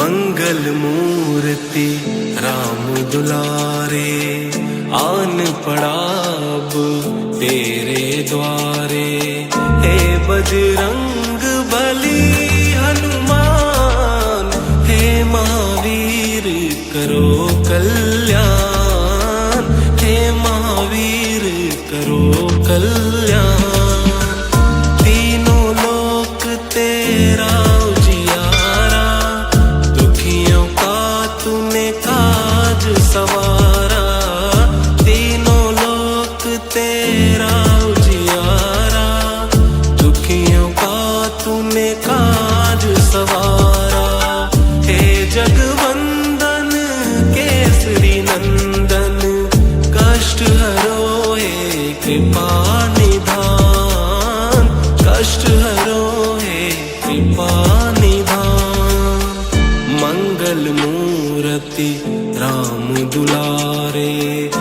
मंगल मूर्ति राम दुलारे, आन पड़ा अब तेरे द्वारे। हे बजरंग बली हनुमान, हे महावीर करो कल्याण, हे महावीर करो कल्याण। तीनों लोक तेरा उजियारा, दुखियों का तूने काज सवारा। तीनों लोक तेरा उजियारा, दुखियों का तूने काज सवारा। हे जगवंदन केसरी नंदन, कष्ट हरो हे कृपा निधान, कष्ट हरो हे कृपा निधान। मंगल मूर्ति राम दुलारे।